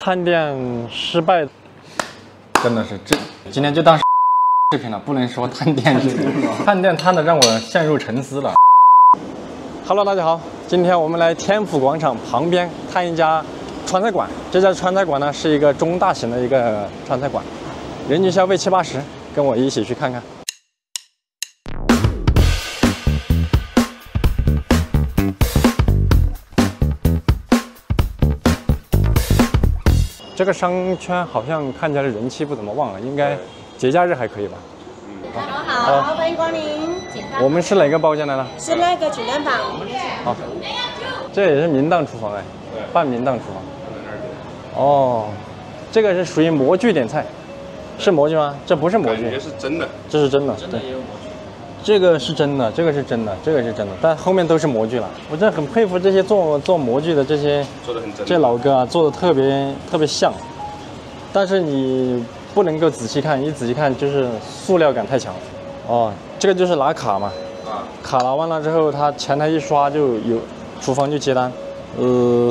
探店失败，真的是今天就当视频了，不能说探店视频。探店探的让我陷入沉思了。Hello， 大家好，今天我们来天府广场旁边看一家川菜馆。这家川菜馆呢是一个中大型的一个川菜馆，人均消费70-80，跟我一起去看看。这个商圈好像看起来人气不怎么旺了，应该节假日还可以吧？下午好，欢迎光临。我们是哪个包间来的？是那个主人房。好，这也是明档厨房哎，半明档厨房。哦，这个是属于模具点菜，是模具吗？这不是模具，这是真的，这是真的，对。这个是真的，这个是真的，这个是真的，但后面都是模具了。我真的很佩服这些做模具的这些，做的很真。这老哥啊，做的特别像，但是你不能够仔细看，一仔细看就是塑料感太强。哦，这个就是拿卡嘛，卡拿完了之后，他前台一刷就有，厨房就接单。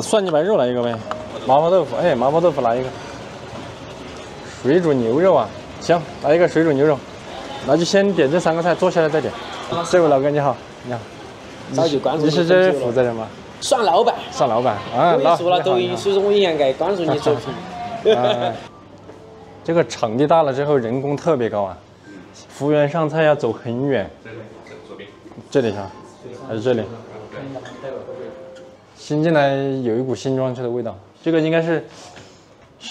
蒜泥白肉来一个呗，麻婆豆腐，哎，麻婆豆腐来一个。水煮牛肉啊，行，来一个水煮牛肉。那就先点这3个菜，坐下来再点。这位老哥你好，你好，你是这负责人吗？算老板，算老板啊。我也做了抖音，所以说我应该关注你作品。这个场地大了之后，人工特别高啊。服务员上菜要走很远。这里是吧？还是这里？新进来有一股新装修的味道。这个应该是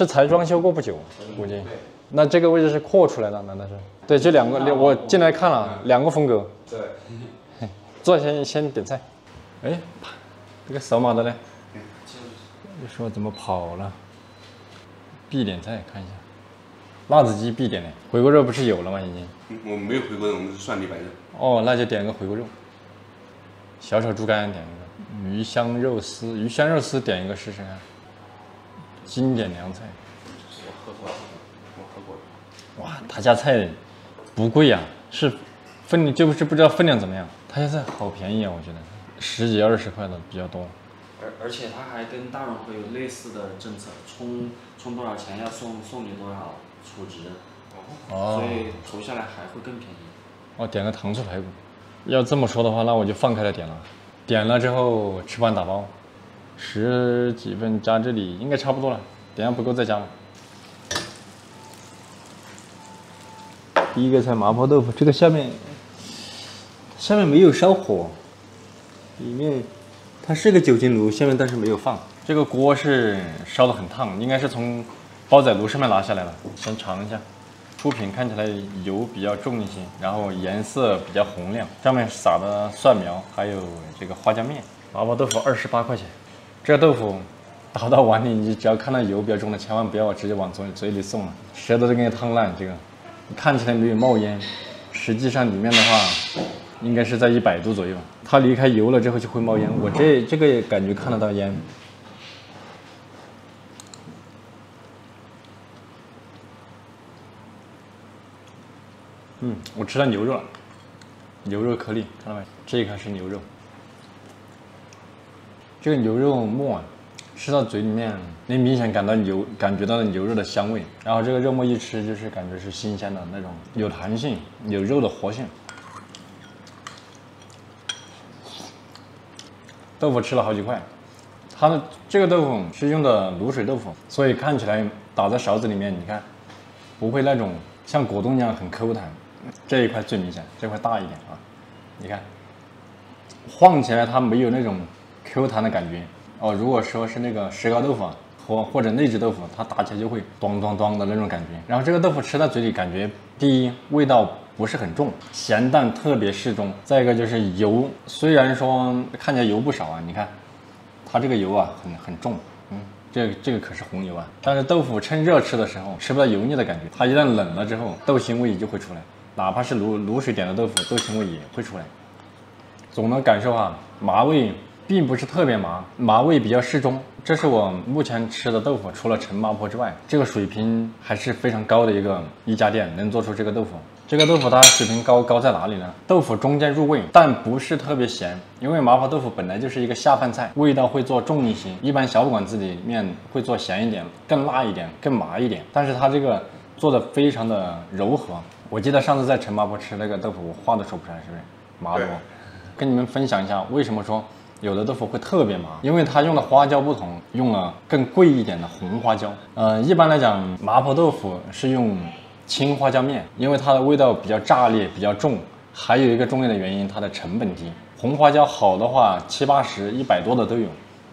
才装修过不久，估计。那这个位置是扩出来的，难道是？对，这2个，我进来看了2个风格。对。坐下先点菜。哎，这个扫码的嘞？你说怎么跑了？必点菜看一下。辣子鸡必点嘞。回锅肉不是有了吗？已经。我们没有回锅肉，我们是涮泥白肉。哦，那就点个回锅肉。小炒猪肝点一个。鱼香肉丝点一个试试看。经典凉菜。我喝过。哇，他家菜不贵呀，是分量就是不知道分量怎么样。他家菜好便宜啊，我觉得10几20块的比较多。而且他还跟大润会有类似的政策，充多少钱要送你多少储值，所以投下来还会更便宜。哦，点个糖醋排骨。要这么说的话，那我就放开了点了。点了之后吃完打包，10几份加这里应该差不多了，点下不够再加吧。第一个菜麻婆豆腐，这个下面没有烧火，里面它是个酒精炉，下面但是没有放。这个锅是烧得很烫，应该是从煲仔炉上面拿下来了。先尝一下，出品看起来油比较重一些，然后颜色比较红亮，上面撒的蒜苗，还有这个花椒面。麻婆豆腐28块钱，这个豆腐倒到碗里，你只要看到油比较重的，千万不要直接往嘴里送了，舌头都给你烫烂。这个看起来没有冒烟，实际上里面的话应该是在100度左右。它离开油了之后就会冒烟，我这个也感觉看得到烟。我吃到牛肉了，牛肉颗粒，看到没？这一块是牛肉，这个牛肉末啊，吃到嘴里面，能明显感觉到牛肉的香味。然后这个肉末一吃，就是感觉是新鲜的那种，有弹性，有肉的活性。豆腐吃了好几块，它的这个豆腐是用的卤水豆腐，所以看起来打在勺子里面，你看不会那种像果冻一样很 Q 弹。这一块最明显，这块大一点啊，你看晃起来它没有那种 Q 弹的感觉哦。如果说是那个石膏豆腐或者内酯豆腐，它打起来就会咚咚咚的那种感觉。然后这个豆腐吃到嘴里，感觉第一味道不是很重，咸淡特别适中。再一个就是油，虽然说看起来油不少啊，你看它这个油啊很重，这个可是红油啊。但是豆腐趁热吃的时候吃不到油腻的感觉，它一旦冷了之后，豆腥味就会出来。哪怕是卤水点的豆腐，豆腥味也会出来。总的感受啊，麻味并不是特别麻，麻味比较适中。这是我目前吃的豆腐，除了陈麻婆之外，这个水平还是非常高的一家店能做出这个豆腐。这个豆腐它水平高在哪里呢？豆腐中间入味，但不是特别咸，因为麻婆豆腐本来就是一个下饭菜，味道会做重一些。一般小馆子里面会做咸一点，更辣一点，更麻一点。但是它这个做的非常的柔和。我记得上次在陈麻婆吃那个豆腐，我话都说不出来，是不是？麻多。跟你们分享一下，为什么说有的豆腐会特别麻？因为它用的花椒不同，用了更贵一点的红花椒。一般来讲，麻婆豆腐是用青花椒面，因为它的味道比较炸裂，比较重。还有一个重要的原因，它的成本低。红花椒好的话，70、80、100多的都有，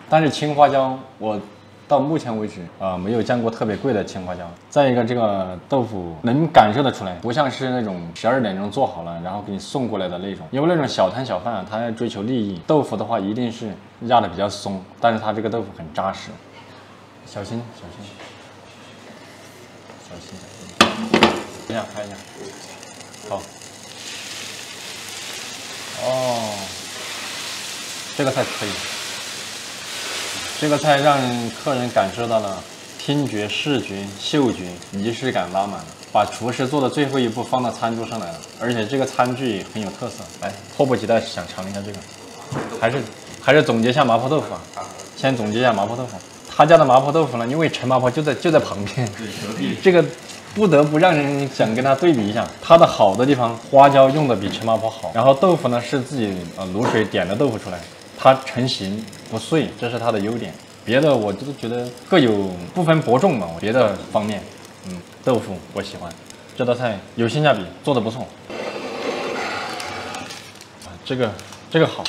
但是青花椒我到目前为止没有见过特别贵的青花椒。再一个，这个豆腐能感受得出来，不像是那种12点钟做好了然后给你送过来的那种，因为那种小摊小贩他要追求利益，豆腐的话一定是压的比较松，但是它这个豆腐很扎实。小心小心小心小心，等一下拍一下，好。哦，这个菜可以。这个菜让客人感受到了听觉、视觉、嗅觉仪式感拉满了，把厨师做的最后一步放到餐桌上来了，而且这个餐具很有特色。来，迫不及待想尝一下这个，还是总结一下麻婆豆腐啊。先总结一下麻婆豆腐，他家的麻婆豆腐呢，因为陈麻婆就在旁边，这个不得不让人想跟它对比一下。它的好的地方，花椒用的比陈麻婆好，然后豆腐呢是自己卤水点的豆腐出来。它成型不碎，这是它的优点。别的我就觉得各有不分伯仲嘛。别的方面，豆腐我喜欢，这道菜有性价比，做的不错。这个好，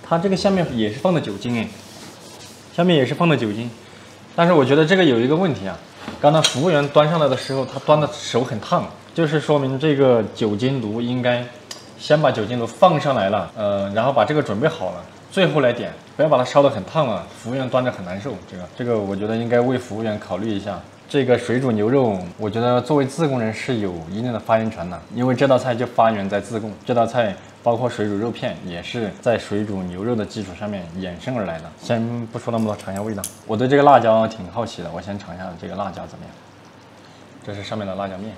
它这个下面也是放的酒精哎，下面也是放的酒精，但是我觉得这个有一个问题啊。刚才服务员端上来的时候，他端的手很烫，就是说明这个酒精炉应该先把酒精炉放上来了，然后把这个准备好了。最后来点，不要把它烧得很烫了，服务员端着很难受。这个我觉得应该为服务员考虑一下。这个水煮牛肉，我觉得作为自贡人是有一定的发言权的，因为这道菜就发源在自贡。这道菜包括水煮肉片，也是在水煮牛肉的基础上面衍生而来的。先不说那么多，尝一下味道。我对这个辣椒挺好奇的，我先尝一下这个辣椒怎么样。这是上面的辣椒面，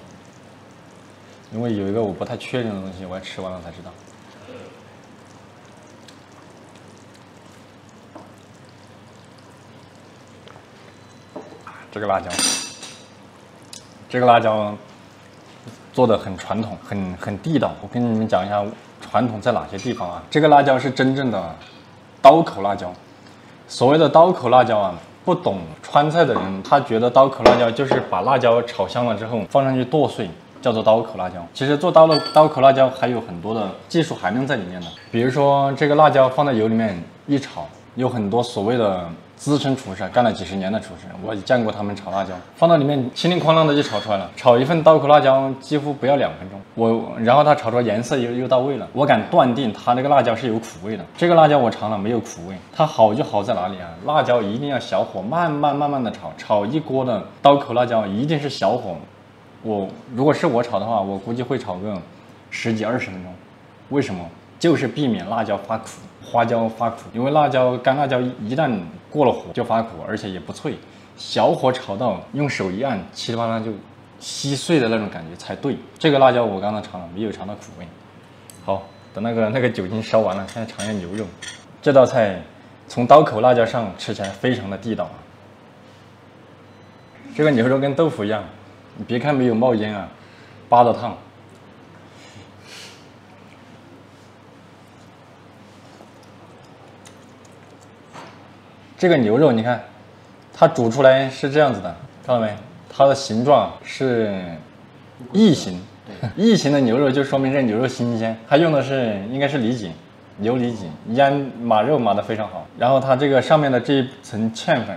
因为有一个我不太确认的东西，我要吃完了才知道。这个辣椒做的很传统，很地道。我跟你们讲一下传统在哪些地方啊。这个辣椒是真正的刀口辣椒。所谓的刀口辣椒啊，不懂川菜的人，他觉得刀口辣椒就是把辣椒炒香了之后放上去剁碎，叫做刀口辣椒。其实做刀口辣椒还有很多的技术含量在里面的，比如说这个辣椒放在油里面一炒，有很多所谓的资深厨师，干了几十年的厨师，我见过他们炒辣椒，放到里面叮铃哐啷的就炒出来了。炒一份刀口辣椒几乎不要2分钟，然后它炒出来颜色又到位了。我敢断定它这个辣椒是有苦味的。这个辣椒我尝了没有苦味，它好就好在哪里啊？辣椒一定要小火慢慢的炒一锅的刀口辣椒一定是小火。如果是我炒的话，我估计会炒个10几20分钟。为什么？就是避免辣椒发苦，花椒发苦，因为干辣椒一旦过了火就发苦，而且也不脆。小火炒到用手一按，稀里哗啦就稀碎的那种感觉才对。这个辣椒我刚才尝了，没有尝到苦味。好，等那个酒精烧完了，现在尝一下牛肉。这道菜从刀口辣椒上吃起来非常的地道啊。这个牛肉跟豆腐一样，你别看没有冒烟啊，扒得烫。这个牛肉你看，它煮出来是这样子的，看到没？它的形状是异形，异形的牛肉就说明这牛肉新鲜。它用的应该是里脊，牛里脊，腌马肉码的非常好。然后它这个上面的这一层芡粉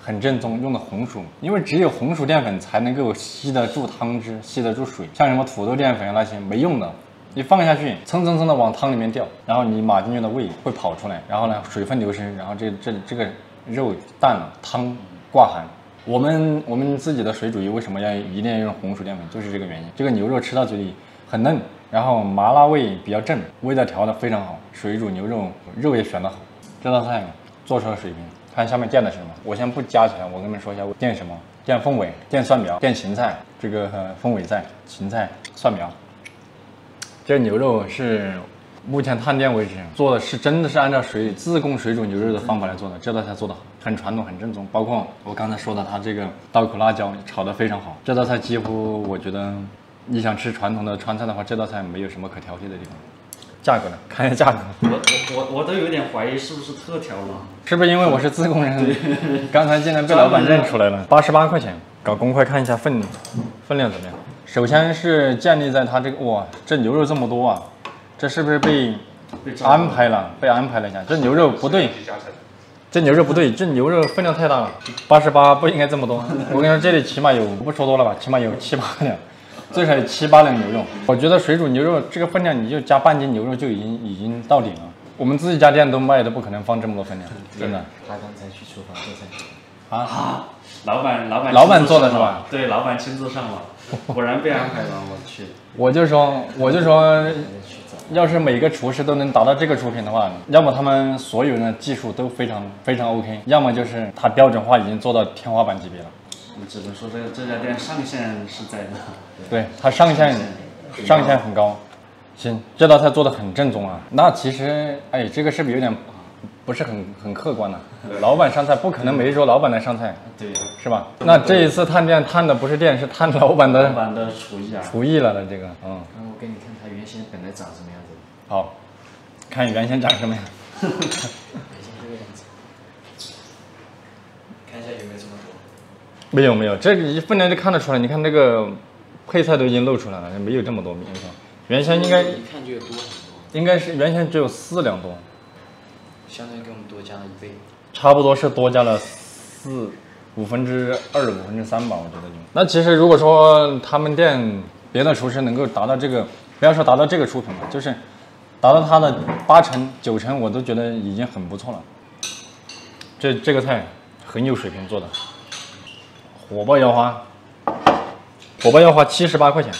很正宗，用的红薯，因为只有红薯淀粉才能够吸得住汤汁，吸得住水，像什么土豆淀粉那些没用的。你放下去，蹭蹭蹭的往汤里面掉，然后你码进去的味会跑出来，然后呢水分流失，然后这个肉淡了，汤挂寒。我们自己的水煮鱼为什么一定要用红薯淀粉，就是这个原因。这个牛肉吃到嘴里很嫩，然后麻辣味比较正，味道调得非常好，水煮牛肉肉也选得好。这道菜做出来水平，看下面垫的是什么？我先不加起来，我跟你们说一下垫什么。垫凤尾，垫蒜苗，垫芹菜，这个风尾菜、芹菜、蒜苗。这牛肉是目前探店为止做的是真的是按照自贡水煮牛肉的方法来做的，这道菜做的好，很传统很正宗。包括我刚才说的，它这个刀口辣椒炒得非常好，这道菜几乎我觉得你想吃传统的川菜的话，这道菜没有什么可挑剔的地方。价格呢？看一下价格。我都有点怀疑是不是特调了，是不是因为我是自贡人？刚才竟然被老板认出来了。88块钱，搞公筷看一下分量怎么样？首先是建立在它这个哇，这牛肉这么多啊，这是不是被安排了？被安排了一下，这牛肉不对，这牛肉不对，这牛肉分量太大了，88不应该这么多。我跟你说，这里起码有不说多了吧，起码有7、8两。最少有7、8两牛肉，我觉得水煮牛肉这个分量你就加半斤牛肉就已经到顶了。我们自己家店都卖的不可能放这么多分量，真的。他刚才去厨房做菜啊，老板做的是吧？对，老板亲自上了，果然被安排了，我去。我就说，要是每个厨师都能达到这个出品的话，要么他们所有人的技术都非常 OK， 要么就是他标准化已经做到天花板级别了。你只能说这家店上限是在的，对，它上限很高。行，这道菜做的很正宗啊。那其实，哎，这个是不是有点不是很客观呢？老板上菜不可能每一桌老板来上菜，对，是吧？那这一次探店探的不是店，是探老板的厨艺啊，厨艺了的这个，那我给你看他原先本来长什么样子。好，看原先长什么样。原先这个样子，看一下有没有这么多。没有，这一分量就看得出来。你看那个配菜都已经露出来了，没有这么多米。原先应该一看就有多很多，应该是原先只有4两多，相当于给我们多加了1倍，差不多是多加了5/2、3/5/3吧，我觉得就。那其实如果说他们店别的厨师能够达到这个，不要说达到这个出品吧，就是达到他的8成9成，我都觉得已经很不错了。这个菜很有水平做的。火爆腰花78块钱，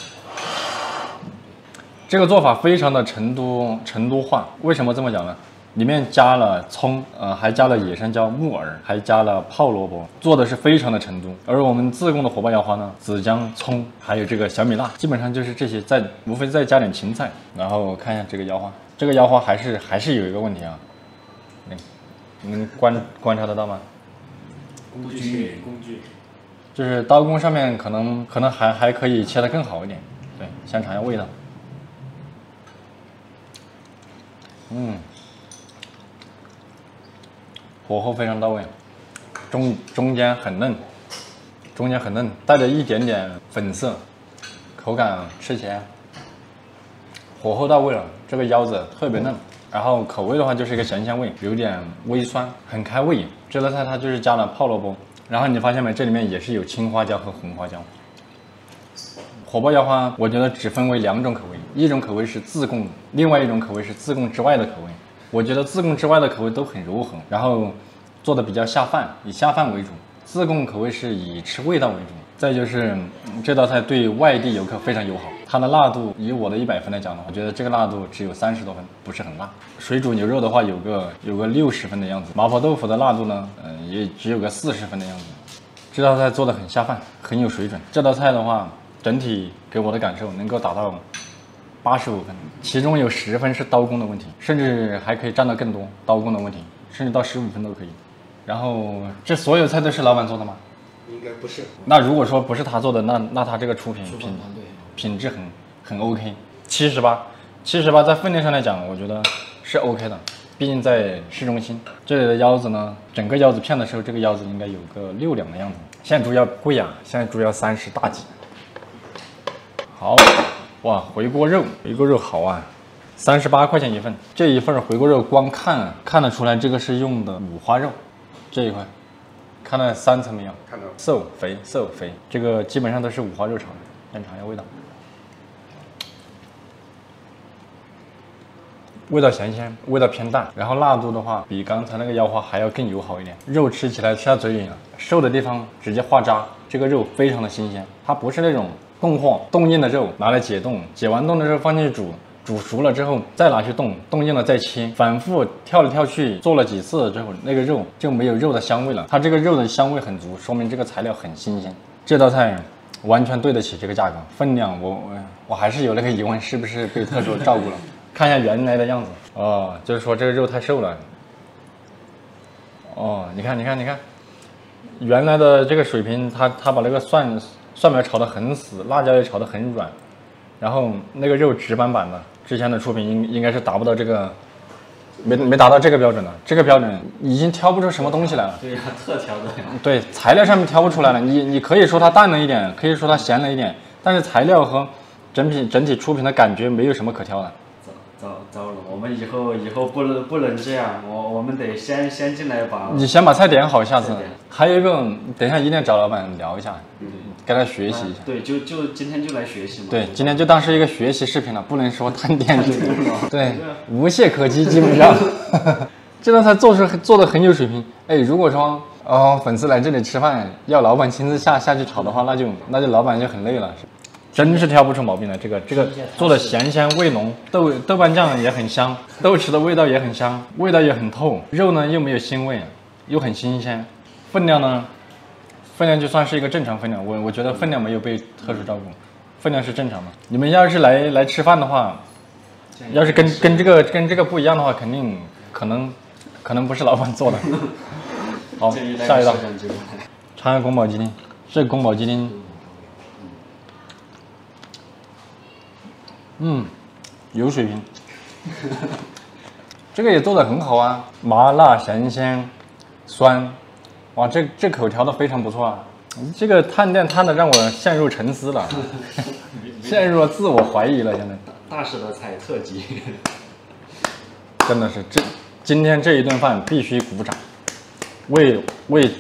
这个做法非常的成都化。为什么这么讲呢？里面加了葱，还加了野生椒、木耳，还加了泡萝卜，做的是非常的成都。而我们自贡的火爆腰花呢，子姜、葱，还有这个小米辣，基本上就是这些，无非再加点芹菜。然后看一下这个腰花，这个腰花还是有一个问题啊，你们观察得到吗？工具。就是刀工上面可能还可以切得更好一点。对，先尝一下味道。火候非常到位，中间很嫩，带着一点点粉色，口感吃起来火候到位了。这个腰子特别嫩，然后口味的话就是一个咸香味，有点微酸，很开胃。这道菜它就是加了泡萝卜。然后你发现没？这里面也是有青花椒和红花椒。火爆腰花，我觉得只分为2种口味，一种口味是自贡，另外一种口味是自贡之外的口味。我觉得自贡之外的口味都很柔和，然后做的比较下饭，以下饭为主。自贡口味是以吃味道为主。再就是这道菜对外地游客非常友好，它的辣度以我的100分来讲的话，我觉得这个辣度只有30多分，不是很辣。水煮牛肉的话有个60分的样子，麻婆豆腐的辣度呢，也只有个40分的样子。这道菜做的很下饭，很有水准。这道菜的话，整体给我的感受能够达到85分，其中有10分是刀工的问题，甚至还可以占到更多刀工的问题，甚至到15分都可以。然后这所有菜都是老板做的吗？应该不是。那如果说不是他做的，那他这个品质很 OK。78在分量上来讲，我觉得是 OK 的，毕竟在市中心。这里的腰子呢，整个腰子片的时候，这个腰子应该有个6两的样子。现在猪腰贵啊，现在猪腰30大几。好，哇，回锅肉好啊，38块钱一份。这一份回锅肉光看得出来，这个是用的五花肉，这一块。看到3层没有？看到。瘦肥，这个基本上都是五花肉炒的，先尝一下味道。味道咸鲜，味道偏淡，然后辣度的话比刚才那个腰花还要更友好一点。肉吃起来吃到嘴里了，瘦的地方直接化渣，这个肉非常的新鲜，它不是那种冻货冻硬的肉拿来解冻，解完冻的时候放进去煮熟了之后再拿去冻硬了再切，反复跳来跳去做了几次之后，那个肉就没有肉的香味了。它这个肉的香味很足，说明这个材料很新鲜。这道菜完全对得起这个价格。分量我还是有那个疑问，是不是被特殊照顾了？看一下原来的样子。哦，就是说这个肉太瘦了。哦，你看，原来的这个水平，他把那个蒜苗炒得很死，辣椒也炒得很软，然后那个肉直板板的。之前的出品应该是达不到这个，没达到这个标准的。这个标准已经挑不出什么东西来了。对呀，特调的。对，材料上面挑不出来了。你可以说它淡了一点，可以说它咸了一点，但是材料和整体出品的感觉没有什么可挑的。糟了，我们以后不能这样，我们得先进来把。你先把菜点好，下次。还有一个，等一下一定要找老板聊一下，跟他学习一下。对，就今天就来学习嘛。对，今天就当是一个学习视频了，不能说探店就。对，无懈可击，基本上。这道菜做的很有水平。哎，如果说粉丝来这里吃饭，要老板亲自下去炒的话，那就老板就很累了。真是挑不出毛病来，这个做的咸香味浓，豆瓣酱也很香，豆豉的味道也很香，味道也很透，肉呢又没有腥味，又很新鲜，分量就算是一个正常分量，我觉得分量没有被特殊照顾，分量是正常的。你们要是来吃饭的话，要是跟这个不一样的话，肯定可能不是老板做的。好，下一道，尝尝宫保鸡丁，这个宫保鸡丁。有水平，这个也做得很好啊，麻辣咸鲜酸，哇，这口调的非常不错啊。这个探店探的让我陷入沉思了，陷入了自我怀疑了。现在大师的菜特辑，真的是今天这一顿饭必须鼓掌，为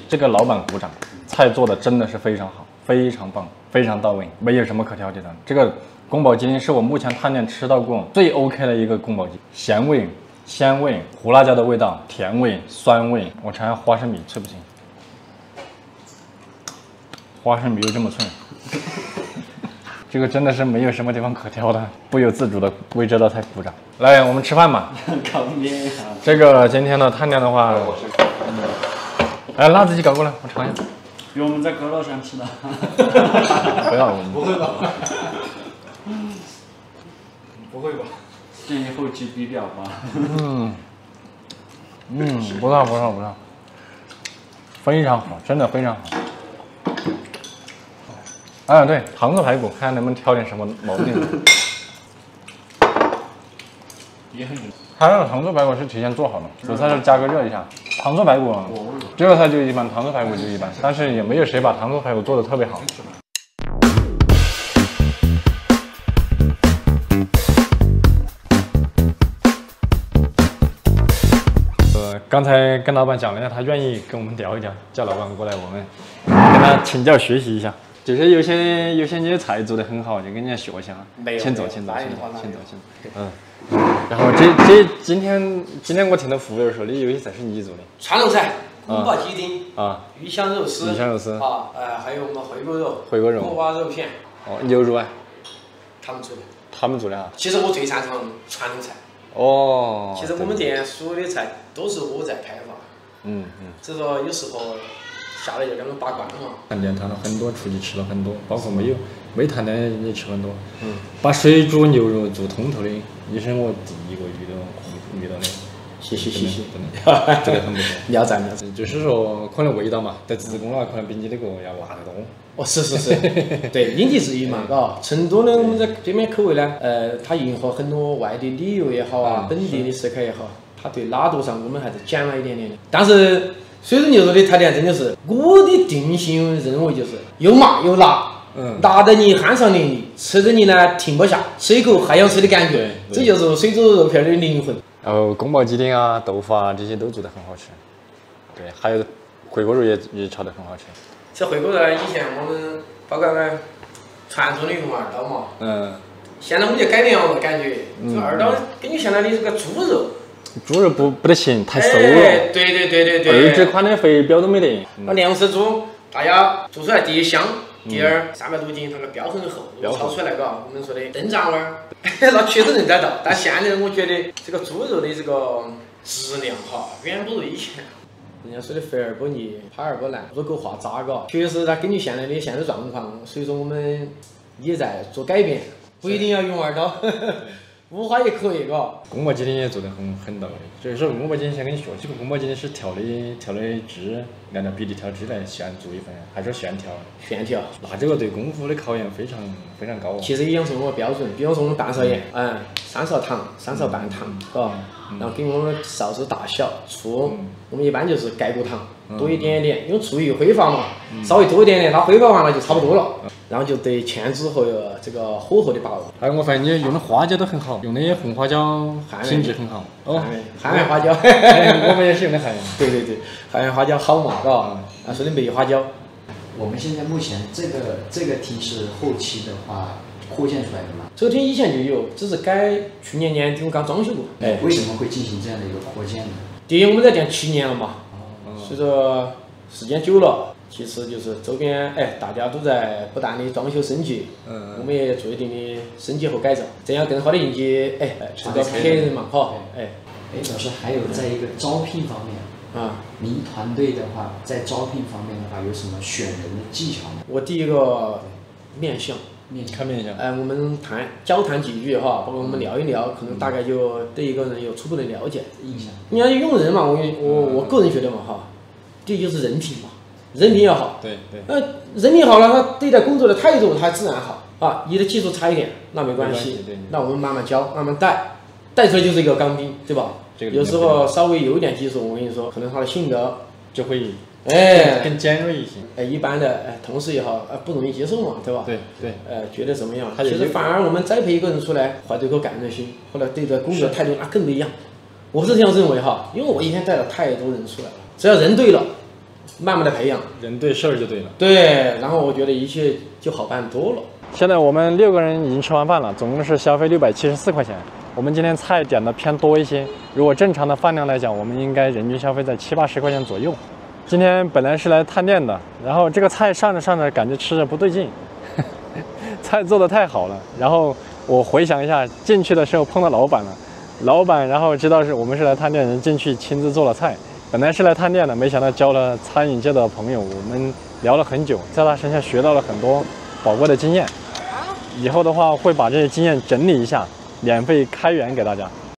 这个老板鼓掌，菜做的真的是非常好，非常棒，非常到位，没有什么可挑剔的。这个宫保鸡丁是我目前探店吃到过最 OK 的一个宫保鸡，咸味、鲜味、胡辣椒的味道、甜味、酸味。我尝尝花生米脆不脆？花生米又这么脆，这个真的是没有什么地方可挑的，不由自主的为这道菜鼓掌。来，我们吃饭吧。搞面啊！这个今天的探店的话，哎，辣子鸡搞过来，我尝一下。比我们在阁楼上吃的。不要，不会吧？不会吧？建议后期低调吧。不错，非常好，真的非常好。啊，对，糖醋排骨，看能不能挑点什么毛病。也很。它那个糖醋排骨是提前做好的，主菜是加个热一下。糖醋排骨，这道菜就一般，糖醋排骨就一般，但是也没有谁把糖醋排骨做的特别好。刚才跟老板讲了一下，他愿意跟我们聊一聊，叫老板过来，我们跟他请教学习一下。就是有些菜做的很好，就跟人家学一下。请坐。然后今天我听到服务员说的有些菜是你做的，川鲁菜、宫保鸡丁啊、鱼香肉丝啊，还有我们回锅肉、锅巴肉片。哦，牛肉啊，他们做的。他们做的啊。其实我最擅长川鲁菜。哦。其实我们店所有的菜都是我在开发。只是说有时候下来就两个把关嘛。探店探了很多，出去吃了很多，包括没探店也吃很多。把水煮牛肉做通透的，也是我第一个遇到的。谢谢，这个很不错。聊赞。就是说，可能味道嘛，在自贡的话，可能比你那个要辣得多。哦，是，对，因地制宜嘛，嘎。成都呢，我们在这边口味呢，它迎合很多外地旅游也好啊，本地的食客也好，它对辣度上我们还是减了一点点的。但是水煮牛肉的探店真的是我的定性认为就是又麻又辣。辣得你酣畅淋漓，吃着你呢停不下，吃一口还想吃的感觉，这就是水煮肉片的灵魂。然后宫保鸡丁啊、豆腐啊这些都做得很好吃，对，还有回锅肉也炒得很好吃。这回锅肉以前我们包括传统的用二刀嘛，现在我们就改良了，感觉这二刀根据现在的这个猪肉不得行，太瘦了。对。二指宽的肥膘都没得。那粮食猪，大家做出来第一香。第二，300多斤，它个膘很厚，炒出来嘎，我们说的灯盏味儿，那确实能逮到。但现在我觉得这个猪肉的这个质量哈，远不如以前。人家说的肥而不腻，趴而不烂，入口化渣嘎。确实，它根据现在的现实状况，所以说我们也在做改变，不一定要用2刀，5花也可以嘎。宫保鸡丁也做得很到位，所以说宫保鸡丁先跟你说，这个宫保鸡丁是调的汁，按照比例调汁来现做一份，还是现调？现调。那这个对功夫的考验非常高。其实也养成我标准，比方说我们半勺盐，3勺糖，3勺半糖，嘎。然后给我们勺子大小，醋，我们一般就是盖过糖，多一点点，因为醋一挥发嘛，稍微多一点点，它挥发完了就差不多了，然后就对芡汁和这个火候的把握。还有我发现你用的花椒都很好，用的红花椒品质很好。汉源花椒，我们也是用的汉源。对，汉源花椒好嘛，嘎，说的梅花椒。我们现在目前这个厅是后期的话扩建出来的嘛？这个厅以前就有，只是去年年底我刚装修过。为什么会进行这样的一个扩建呢？第一，我们在店7年了嘛，所以说时间久了。其次就是周边大家都在不断的装修升级，我们也做一定的升级和改造，这样更好的迎接这个客人嘛，哈。老师还有在一个招聘方面您团队的话在招聘方面的话有什么选人的技巧吗？我第一个面相。看面相。我们交谈几句哈，包括我们聊一聊，可能大概就对一个人有初步的了解。印象。你要用人嘛，我个人觉得嘛哈，第一就是人品嘛，人品要好。对。人品好了，他对待工作的态度他自然好啊。你的技术差一点，那没关系，那我们慢慢教，慢慢带出来就是一个钢兵，对吧？有时候稍微有一点技术，我跟你说，可能他的性格就会更尖锐一些。一般的同事也好，不容易接受嘛，对吧？对。觉得怎么样？其实反而我们栽培一个人出来，怀着一颗感恩心，后来对待工作的态度那更不一样。我是这样认为哈，因为我以前带了太多人出来了，只要人对了，慢慢的培养，人对事儿就对了。对，然后我觉得一切就好办多了。现在我们6个人已经吃完饭了，总共是消费674块钱。我们今天菜点的偏多一些，如果正常的饭量来讲，我们应该人均消费在70-80块钱左右。今天本来是来探店的，然后这个菜上着感觉吃着不对劲，菜做的太好了。然后我回想一下，进去的时候碰到老板了，老板然后知道我们是来探店人，进去亲自做了菜。本来是来探店的，没想到交了餐饮界的朋友，我们聊了很久，在他身上学到了很多宝贵的经验。以后的话会把这些经验整理一下，免费开源给大家。